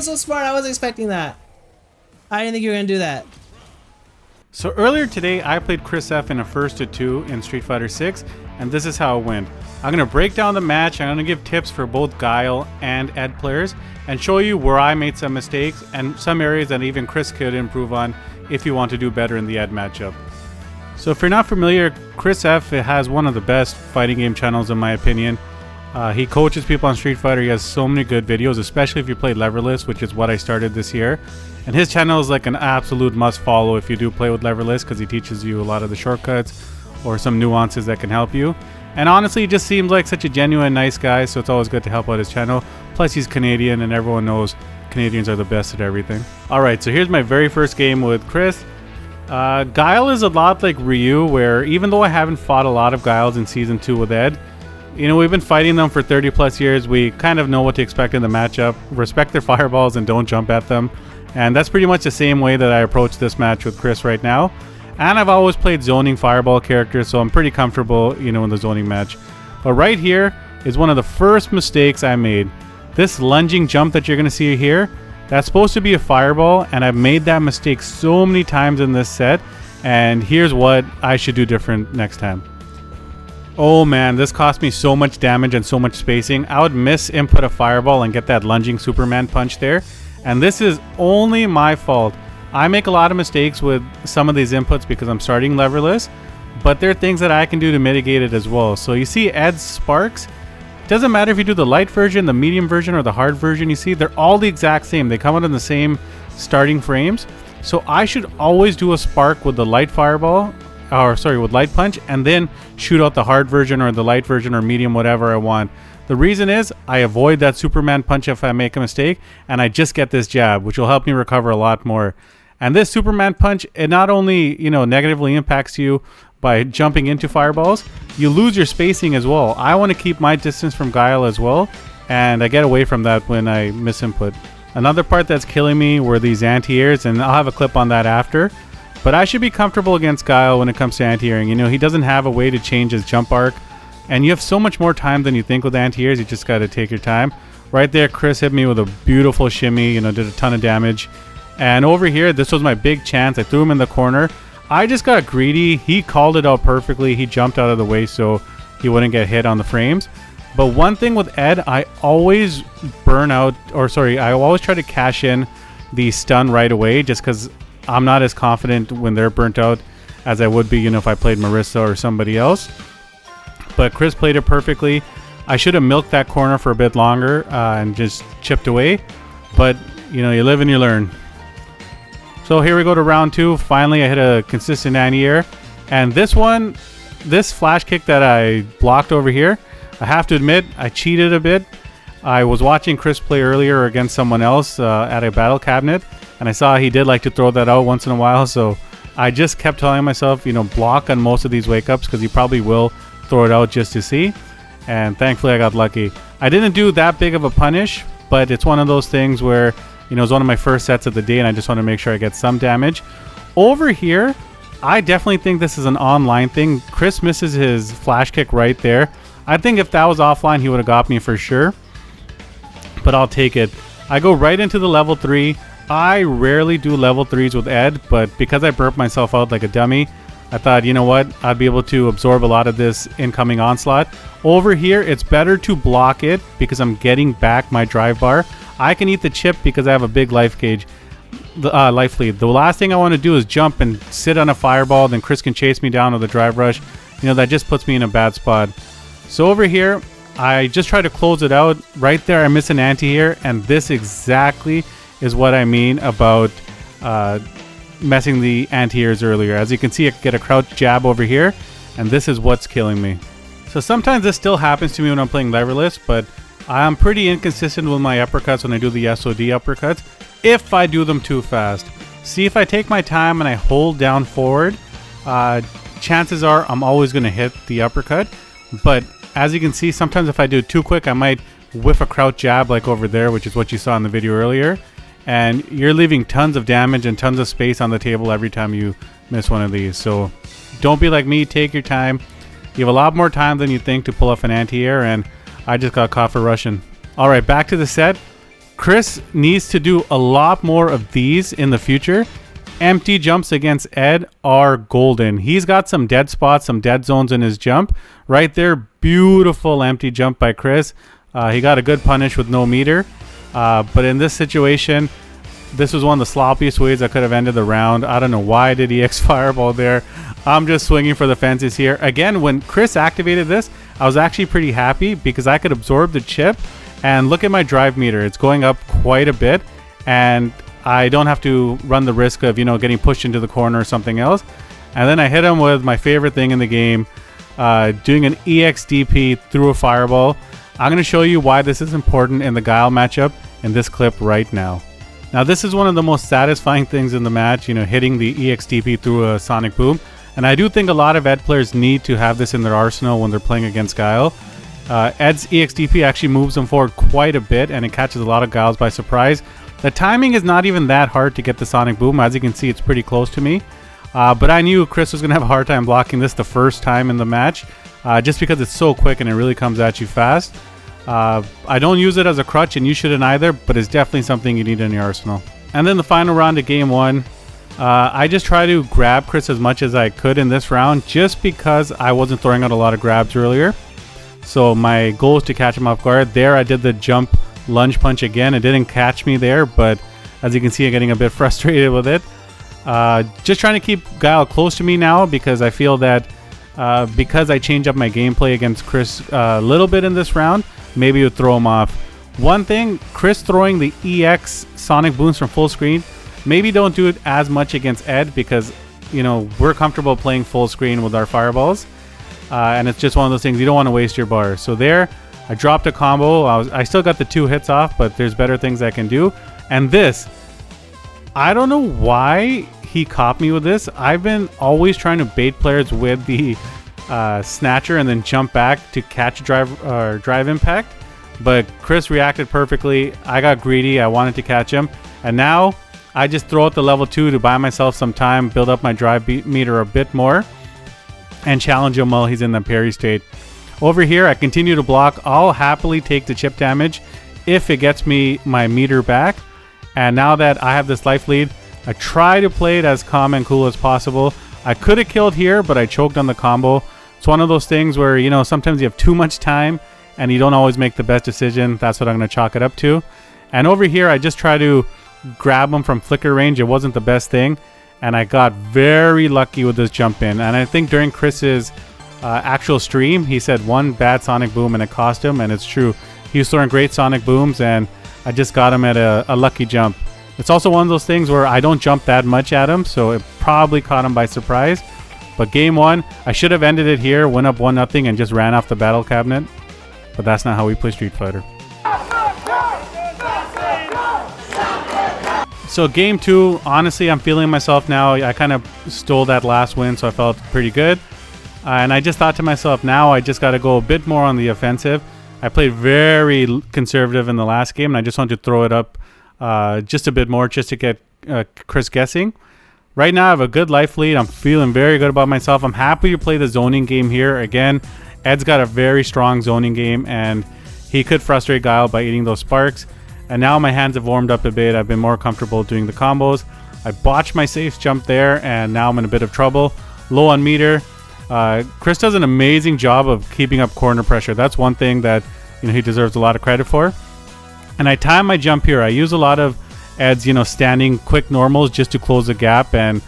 was so smart. I wasn't expecting that. I didn't think you were going to do that. So earlier today, I played Chris F in a 1-2 in Street Fighter 6, and this is how it went. I'm going to break down the match, I'm going to give tips for both Guile and Ed players, and show you where I made some mistakes, and some areas that even Chris could improve on if you want to do better in the Ed matchup. So if you're not familiar, Chris F has one of the best fighting game channels in my opinion. He coaches people on Street Fighter, he has so many good videos, especially if you play Leverless, which is what I started this year. And his channel is like an absolute must follow if you do play with Leverless, because he teaches you a lot of the shortcuts or some nuances that can help you. And honestly, he just seems like such a genuine nice guy, so it's always good to help out his channel. Plus he's Canadian and everyone knows Canadians are the best at everything. Alright, so here's my very first game with Chris. Guile is a lot like Ryu, where even though I haven't fought a lot of Guiles in Season 2 with Ed, you know, we've been fighting them for 30 plus years. We kind of know what to expect in the matchup. Respect their fireballs and don't jump at them. And that's pretty much the same way that I approach this match with Chris right now. And I've always played zoning fireball characters, so I'm pretty comfortable, you know, in the zoning match. But right here is one of the first mistakes I made. This lunging jump that you're going to see here, that's supposed to be a fireball, and I've made that mistake so many times in this set. And here's what I should do different next time. Oh man, this cost me so much damage and so much spacing. I would miss input a fireball and get that lunging Superman punch there. And this is only my fault. I make a lot of mistakes with some of these inputs because I'm starting Leverless, but there are things that I can do to mitigate it as well. So you see Ed's sparks. Doesn't matter if you do the light version, the medium version, or the hard version, you see, they're all the exact same. They come out in the same starting frames. So I should always do a spark with the light fireball, or sorry, with light punch, and then shoot out the hard version or the light version or medium, whatever I want. The reason is I avoid that Superman punch if I make a mistake, and I just get this jab, which will help me recover a lot more. And this Superman punch, it not only, you know, negatively impacts you by jumping into fireballs, you lose your spacing as well. I want to keep my distance from Guile as well, and I get away from that when I miss input. Another part that's killing me were these anti-airs, and I'll have a clip on that after. But I should be comfortable against Guile when it comes to anti-airing. You know, he doesn't have a way to change his jump arc, and you have so much more time than you think with anti-airs. You just got to take your time. Right there, Chris hit me with a beautiful shimmy, you know, did a ton of damage. And over here, this was my big chance. I threw him in the corner. I just got greedy. He called it out perfectly. He jumped out of the way so he wouldn't get hit on the frames. But one thing with Ed, I always I always try to cash in the stun right away, just because I'm not as confident when they're burnt out as I would be, you know, if I played Marissa or somebody else. But Chris played it perfectly. I should have milked that corner for a bit longer and just chipped away. But, you know, you live and you learn. So here we go to round 2. Finally, I hit a consistent anti-air. And this one, this flash kick that I blocked over here, I have to admit, I cheated a bit. I was watching Chris play earlier against someone else at a battle cabinet, and I saw he did like to throw that out once in a while, so I just kept telling myself, you know, block on most of these wake-ups, because he probably will throw it out just to see, and thankfully I got lucky. I didn't do that big of a punish, but it's one of those things where, you know, it's one of my first sets of the day, and I just want to make sure I get some damage. Over here, I definitely think this is an online thing. Chris misses his flash kick right there. I think if that was offline, he would have got me for sure. But I'll take it. I go right into the level 3. I rarely do level 3s with Ed, but because I burped myself out like a dummy, I thought, you know what, I'd be able to absorb a lot of this incoming onslaught. Over here, it's better to block it because I'm getting back my drive bar. I can eat the chip because I have a big life gauge. Life lead. The last thing I want to do is jump and sit on a fireball, then Chris can chase me down with a drive rush. You know, that just puts me in a bad spot. So over here, I just try to close it out. Right there, I miss an anti-air, and this exactly is what I mean about messing the anti-airs earlier. As you can see, I get a crouch jab over here, and this is what's killing me. So sometimes this still happens to me when I'm playing Leverless, but I'm pretty inconsistent with my uppercuts when I do the SOD uppercuts, if I do them too fast. See, if I take my time and I hold down forward, chances are I'm always going to hit the uppercut. But as you can see, sometimes if I do it too quick, I might whiff a crouch jab like over there, which is what you saw in the video earlier. And you're leaving tons of damage and tons of space on the table every time you miss one of these. So don't be like me, take your time. You have a lot more time than you think to pull off an anti-air, and I just got caught for rushing. Alright, back to the set. Chris needs to do a lot more of these in the future. Empty jumps against Ed are golden. He's got some dead spots, some dead zones in his jump. Right there, beautiful empty jump by Chris. He got a good punish with no meter. But in this situation, this was one of the sloppiest ways I could have ended the round. I don't know why did he X fireball there. I'm just swinging for the fences here. Again, when Chris activated this, I was actually pretty happy because I could absorb the chip. And look at my drive meter. It's going up quite a bit. And I don't have to run the risk of, getting pushed into the corner or something else. And then I hit him with my favorite thing in the game, doing an EXDP through a fireball. I'm going to show you why this is important in the Guile matchup in this clip right now. Now, this is one of the most satisfying things in the match, hitting the EXDP through a Sonic Boom. And I do think a lot of Ed players need to have this in their arsenal when they're playing against Guile. Ed's EXDP actually moves them forward quite a bit, and it catches a lot of Guiles by surprise. The timing is not even that hard to get the Sonic Boom. As you can see, it's pretty close to me. But I knew Chris was going to have a hard time blocking this the first time in the match, just because it's so quick and it really comes at you fast. I don't use it as a crutch, and you shouldn't either, but it's definitely something you need in your arsenal. And then the final round of game one, I just try to grab Chris as much as I could in this round, just because I wasn't throwing out a lot of grabs earlier. So my goal is to catch him off guard. There I did the jump lunge punch again. It didn't catch me there, but as you can see, I'm getting a bit frustrated with it. Just trying to keep Guile close to me now, because I feel that because I change up my gameplay against Chris a little bit in this round, maybe it would throw him off. One thing, Chris throwing the EX Sonic Booms from full screen, maybe don't do it as much against Ed, because we're comfortable playing full screen with our fireballs, and it's just one of those things you don't want to waste your bar. So there I dropped a combo. I still got the 2 hits off, but there's better things I can do. And this, I don't know why he caught me with this. I've been always trying to bait players with the snatcher and then jump back to catch drive impact, but Chris reacted perfectly. I got greedy. I wanted to catch him, and now I just throw out the level 2 to buy myself some time, build up my drive meter a bit more, and challenge him while he's in the parry state. Over here, I continue to block. I'll happily take the chip damage if it gets me my meter back. And now that I have this life lead, I try to play it as calm and cool as possible. I could have killed here, but I choked on the combo. It's one of those things where, sometimes you have too much time and you don't always make the best decision. That's what I'm going to chalk it up to. And over here, I just try to grab him from flicker range. It wasn't the best thing. And I got very lucky with this jump in. And I think during Chris's actual stream, he said one bad Sonic Boom and it cost him, and it's true. He was throwing great Sonic Booms, and I just got him at a lucky jump. It's also one of those things where I don't jump that much at him, so it probably caught him by surprise. But game one, I should have ended it here, went up 1-0, and just ran off the battle cabinet. But that's not how we play Street Fighter. So game two, honestly, I'm feeling myself now. I kind of stole that last win, so I felt pretty good. And I just thought to myself, now I just got to go a bit more on the offensive. I played very conservative in the last game, and I just wanted to throw it up just a bit more just to get Chris guessing. Right now, I have a good life lead. I'm feeling very good about myself. I'm happy to play the zoning game here. Again, Ed's got a very strong zoning game, and he could frustrate Guile by eating those sparks. And now my hands have warmed up a bit. I've been more comfortable doing the combos. I botched my safe jump there, and now I'm in a bit of trouble. Low on meter. Chris does an amazing job of keeping up corner pressure. That's one thing that he deserves a lot of credit for. And I time my jump here. I use a lot of Ed's standing quick normals just to close the gap and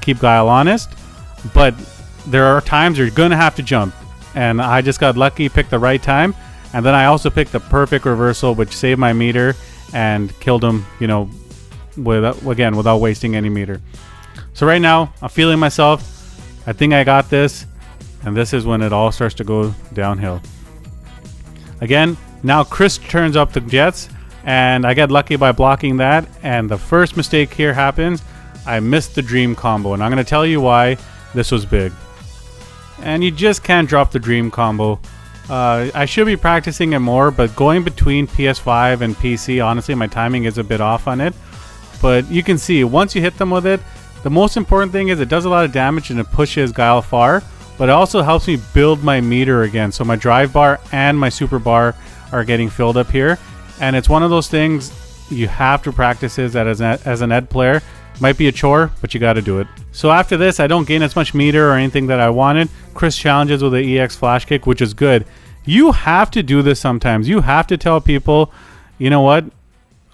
keep Guile honest. But there are times you're going to have to jump. And I just got lucky, picked the right time. And then I also picked the perfect reversal, which saved my meter and killed him, without wasting any meter. So right now, I'm feeling myself. I think I got this. And this is when it all starts to go downhill. Again, now Chris turns up the jets. And I get lucky by blocking that. And the first mistake here happens. I missed the dream combo. And I'm going to tell you why this was big. And you just can't drop the dream combo. I should be practicing it more, but going between PS5 and PC, honestly, my timing is a bit off on it. But you can see, once you hit them with it, the most important thing is it does a lot of damage and it pushes Guile far, but it also helps me build my meter again. So my drive bar and my super bar are getting filled up here. And it's one of those things, You have to practice it as an ed player. Might be a chore, but you got to do it. So after this, I don't gain as much meter or anything that I wanted. Chris challenges with the EX flash kick, which is good. You have to do this sometimes. You have to tell people, you know what?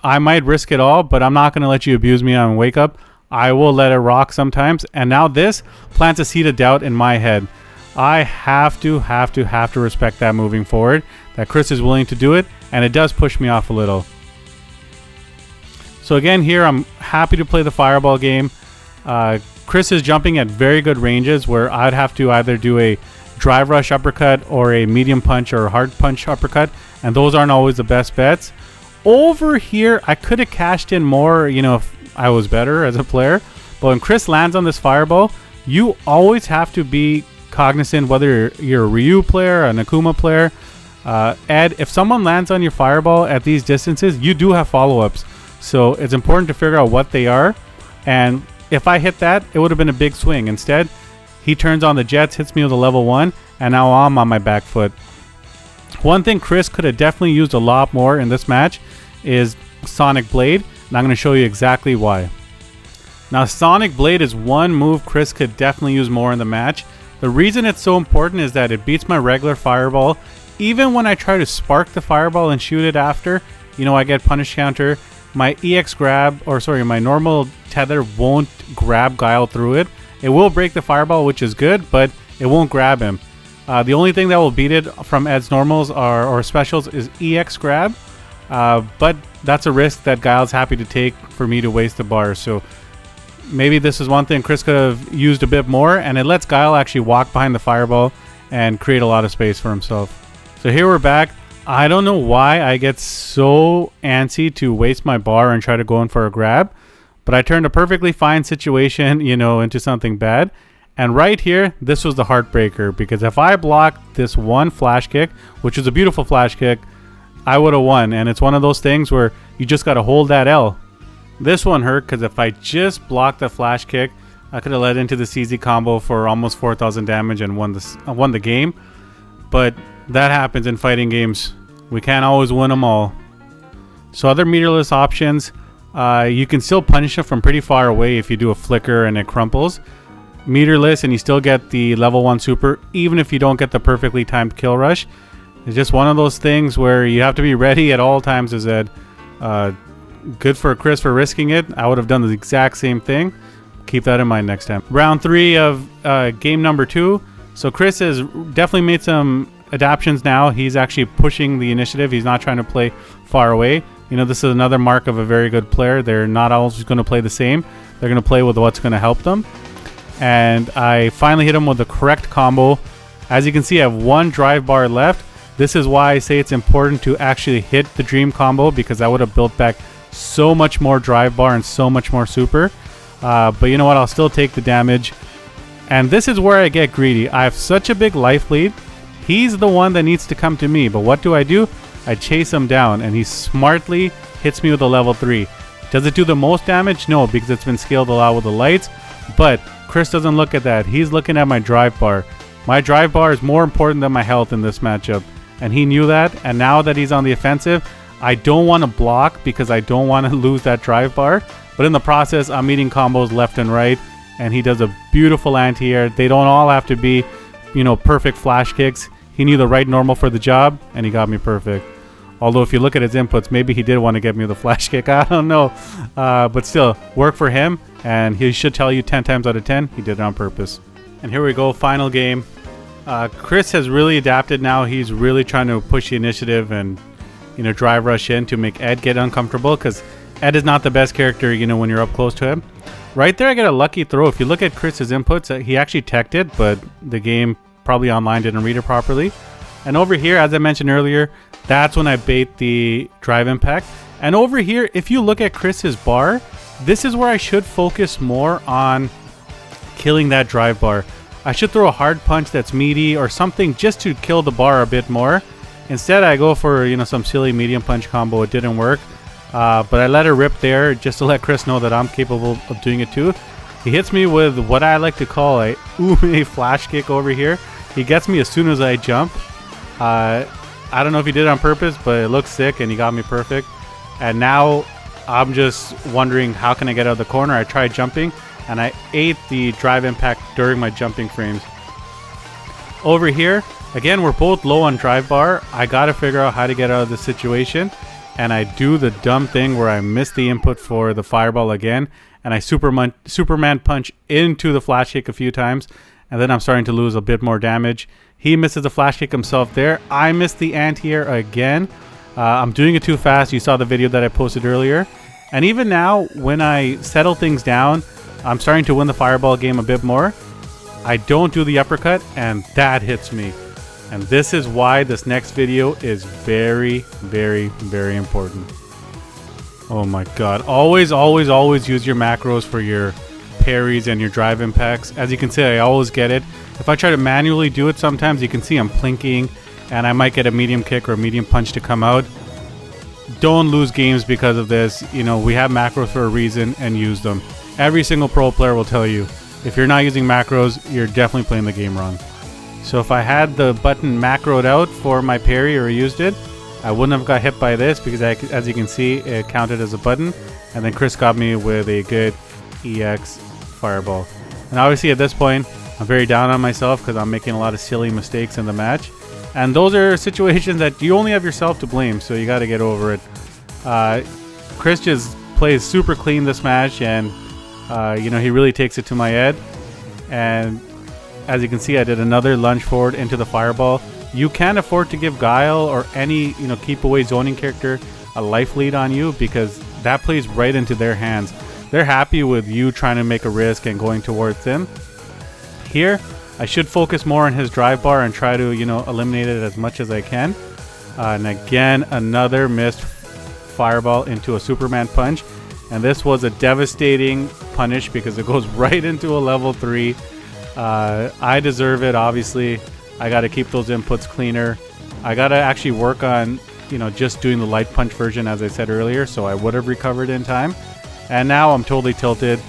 I might risk it all, but I'm not going to let you abuse me on wake up. I will let it rock sometimes. And now this plants a seed of doubt in my head. I have to respect that moving forward, that Chris is willing to do it, and it does push me off a little. So again, here I'm happy to play the fireball game. Chris is jumping at very good ranges where I'd have to either do a drive rush uppercut or a medium punch or hard punch uppercut, and those aren't always the best bets. Over here, I could have cashed in more, you know, if I was better as a player. But when Chris lands on this fireball, you always have to be cognizant whether you're a Ryu player, an Akuma player. Ed, if someone lands on your fireball at these distances, you do have follow-ups. So it's important to figure out what they are. And if I hit that, it would have been a big swing. Instead, he turns on the jets, hits me with a level 1, and now I'm on my back foot. One thing Chris could have definitely used a lot more in this match is Sonic Blade, and I'm going to show you exactly why. Now, Sonic Blade is one move Chris could definitely use more in the match. The reason it's so important is that it beats my regular fireball. Even when I try to spark the fireball and shoot it after, you know, I get punish counter. My EX grab, or sorry, my normal tether won't grab Guile through it. It will break the fireball, which is good, but it won't grab him. The only thing that will beat it from Ed's normals or specials is EX grab, but that's a risk that Guile's happy to take for me to waste the bar. So maybe this is one thing Chris could have used a bit more, and it lets Guile actually walk behind the fireball and create a lot of space for himself. So here we're back. I don't know why I get so antsy to waste my bar and try to go in for a grab, but I turned a perfectly fine situation, you know, into something bad. And right here, this was the heartbreaker, because if I blocked this one flash kick, which is a beautiful flash kick, I would have won. And it's one of those things where you just got to hold that L. This one hurt because if I just blocked the flash kick, I could have led into the CZ combo for almost 4,000 damage and won the game. But that happens in fighting games. We can't always win them all. So other meterless options, you can still punish it from pretty far away if you do a flicker and it crumples. Meterless and you still get the level 1 super, even if you don't get the perfectly timed kill rush. It's just one of those things where you have to be ready at all times, as Ed. Good for Chris for risking it. I would have done the exact same thing. Keep that in mind next time. Round 3 of game number 2. So Chris has definitely made some adaptations now. He's actually pushing the initiative. He's not trying to play far away. You know, this is another mark of a very good player. They're not always going to play the same. They're going to play with what's going to help them. And I finally hit him with the correct combo. As you can see, I have one drive bar left. This is why I say it's important to actually hit the dream combo, because I would have built back so much more drive bar and so much more super. But you know what? I'll still take the damage. And this is where I get greedy. I have such a big life lead. He's the one that needs to come to me. But what do? I chase him down, and he smartly hits me with a level 3. Does it do the most damage? No, because it's been scaled a lot with the lights. But Chris doesn't look at that. He's looking at my drive bar. My drive bar is more important than my health in this matchup. And he knew that. And now that he's on the offensive, I don't want to block because I don't want to lose that drive bar. But in the process, I'm eating combos left and right. And he does a beautiful anti-air. They don't all have to be, you know, perfect flash kicks. He knew the right normal for the job, and he got me perfect. Although if you look at his inputs, maybe he did want to get me with a flash kick. I don't know. But still, work for him. And he should tell you 10 times out of 10, he did it on purpose. And here we go, final game. Chris has really adapted now. He's really trying to push the initiative and, you know, drive rush in to make Ed get uncomfortable, because Ed is not the best character, you know, when you're up close to him. Right there, I get a lucky throw. If you look at Chris's inputs, he actually teched it, but the game probably online didn't read it properly. And over here, as I mentioned earlier, that's when I bait the drive impact. And over here, if you look at Chris's bar, this is where I should focus more on killing that drive bar. I should throw a hard punch that's meaty or something just to kill the bar a bit more. Instead, I go for, you know, some silly medium punch combo. It didn't work. But I let it rip there just to let Chris know that I'm capable of doing it too. He hits me with what I like to call a ume flash kick over here. He gets me as soon as I jump. I don't know if he did it on purpose, but it looks sick and he got me perfect. And now I'm just wondering how can I get out of the corner. I tried jumping, and I ate the drive impact during my jumping frames. Over here, again, we're both low on drive bar. I gotta figure out how to get out of the situation, and I do the dumb thing where I miss the input for the fireball again, and I Superman punch into the flash kick a few times, and then I'm starting to lose a bit more damage. He misses the flash kick himself there. I missed the anti-air again. I'm doing it too fast. You saw the video that I posted earlier. And even now, when I settle things down, I'm starting to win the fireball game a bit more. I don't do the uppercut, and that hits me. And this is why this next video is very, very, very important. Oh my god. Always, always, always use your macros for your parries and your drive impacts. As you can see, I always get it. If I try to manually do it sometimes, you can see I'm plinking, and I might get a medium kick or a medium punch to come out. Don't lose games because of this. You know, we have macros for a reason, and use them. Every single pro player will tell you, if you're not using macros, you're definitely playing the game wrong. So if I had the button macroed out for my parry or used it, I wouldn't have got hit by this because as you can see, it counted as a button. And then Chris got me with a good EX fireball. And obviously at this point, I'm very down on myself because I'm making a lot of silly mistakes in the match. And those are situations that you only have yourself to blame, so you got to get over it. Chris just plays super clean this match, and you know, he really takes it to my head. And as you can see, I did another lunge forward into the fireball. You can't afford to give Guile or any, you know, keep away zoning character a life lead on you, because that plays right into their hands. They're happy with you trying to make a risk and going towards them. Here, I should focus more on his drive bar and try to, you know, eliminate it as much as I can. And again, another missed fireball into a Superman punch. And this was a devastating punish because it goes right into a level 3. I deserve it, obviously. I got to keep those inputs cleaner. I got to actually work on, you know, just doing the light punch version, as I said earlier, so I would have recovered in time. And now I'm totally tilted,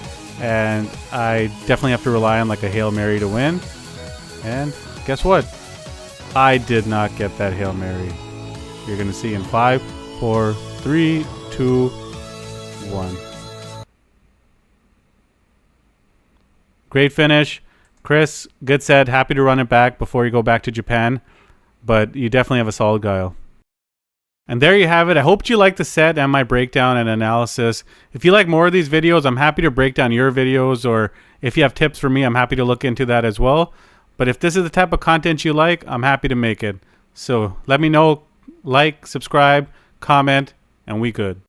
and I definitely have to rely on like a Hail Mary to win. And guess what? I did not get that Hail Mary. You're going to see in 5, 4, 3, 2, 1. Great finish. Chris, good set. Happy to run it back before you go back to Japan. But you definitely have a solid Guile. And there you have it. I hope you liked the set and my breakdown and analysis. If you like more of these videos, I'm happy to break down your videos. Or if you have tips for me, I'm happy to look into that as well. But if this is the type of content you like, I'm happy to make it. So let me know. Like, subscribe, comment, and we good.